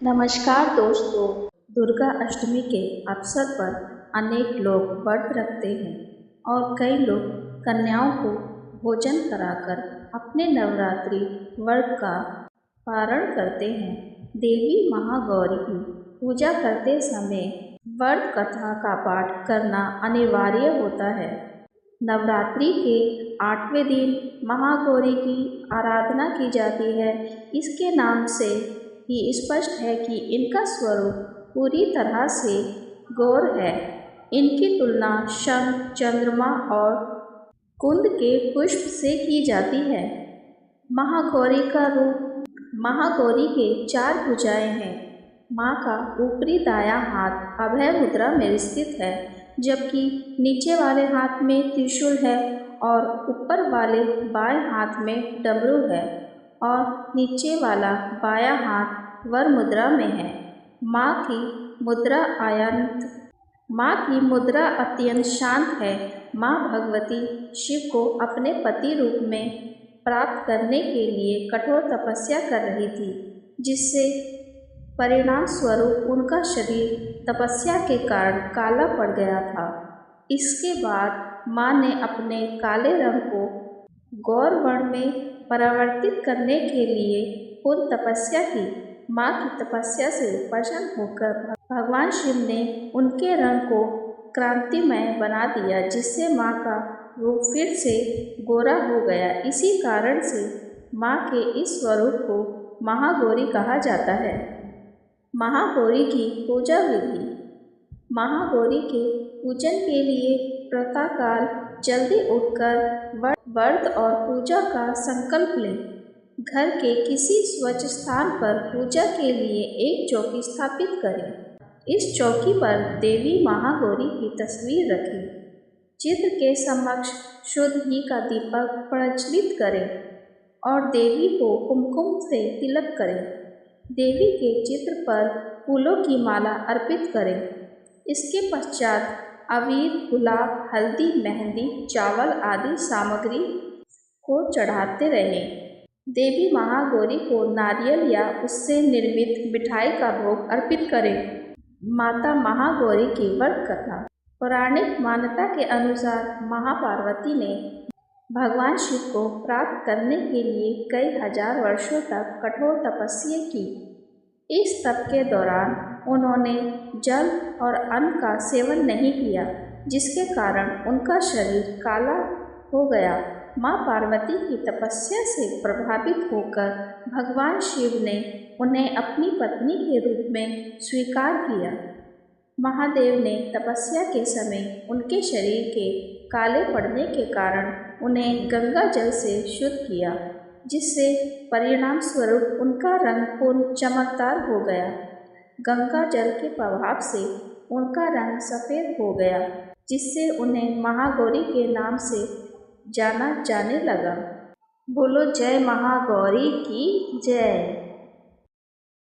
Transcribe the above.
नमस्कार दोस्तों। दुर्गा अष्टमी के अवसर पर अनेक लोग व्रत रखते हैं और कई लोग कन्याओं को भोजन कराकर अपने नवरात्रि व्रत का पारण करते हैं। देवी महागौरी की पूजा करते समय व्रत कथा का पाठ करना अनिवार्य होता है। नवरात्रि के 8वें दिन महागौरी की आराधना की जाती है। इसके नाम से ही स्पष्ट है कि इनका स्वरूप पूरी तरह से गौर है। इनकी तुलना शंख, चंद्रमा और कुंद के पुष्प से की जाती है। महागौरी का रूप। महागौरी के 4 भुजाएं हैं। माँ का ऊपरी दायां हाथ अभय मुद्रा में स्थित है, जबकि नीचे वाले हाथ में त्रिशूल है और ऊपर वाले बाएं हाथ में डमरू है और नीचे वाला बायां हाथ वर मुद्रा में है। माँ की मुद्रा अत्यंत शांत है। माँ भगवती शिव को अपने पति रूप में प्राप्त करने के लिए कठोर तपस्या कर रही थी, जिससे परिणाम स्वरूप उनका शरीर तपस्या के कारण काला पड़ गया था। इसके बाद माँ ने अपने काले रंग को गौर वर्ण में परिवर्तित करने के लिए पूर्ण तपस्या की। माँ की तपस्या से प्रसन्न होकर भगवान शिव ने उनके रंग को क्रांतिमय बना दिया, जिससे माँ का रूप फिर से गोरा हो गया। इसी कारण से माँ के इस स्वरूप को महागौरी कहा जाता है। महागौरी की पूजा विधि। महागौरी के पूजन के लिए प्रातःकाल जल्दी उठकर व्रत और पूजा का संकल्प लें। घर के किसी स्वच्छ स्थान पर पूजा के लिए एक चौकी स्थापित करें। इस चौकी पर देवी महागौरी की तस्वीर रखें। चित्र के समक्ष शुद्ध घी का दीपक प्रज्वलित करें और देवी को कुमकुम से तिलक करें। देवी के चित्र पर फूलों की माला अर्पित करें। इसके पश्चात अबीर, गुलाब, हल्दी, मेहंदी, चावल आदि सामग्री को चढ़ाते रहें। देवी महागौरी को नारियल या उससे निर्मित मिठाई का भोग अर्पित करें। माता महागौरी की व्रत कथा। पौराणिक मान्यता के अनुसार महापार्वती ने भगवान शिव को प्राप्त करने के लिए कई हजार वर्षों तक कठोर तपस्या की। इस तप के दौरान उन्होंने जल और अन्न का सेवन नहीं किया, जिसके कारण उनका शरीर काला हो गया। माँ पार्वती की तपस्या से प्रभावित होकर भगवान शिव ने उन्हें अपनी पत्नी के रूप में स्वीकार किया। महादेव ने तपस्या के समय उनके शरीर के काले पड़ने के कारण उन्हें गंगा जल से शुद्ध किया, जिससे परिणाम स्वरूप उनका रंग पूर्ण चमकदार हो गया। गंगा जल के प्रभाव से उनका रंग सफ़ेद हो गया, जिससे उन्हें महागौरी के नाम से जाना जाने लगा। बोलो जय महागौरी की जय।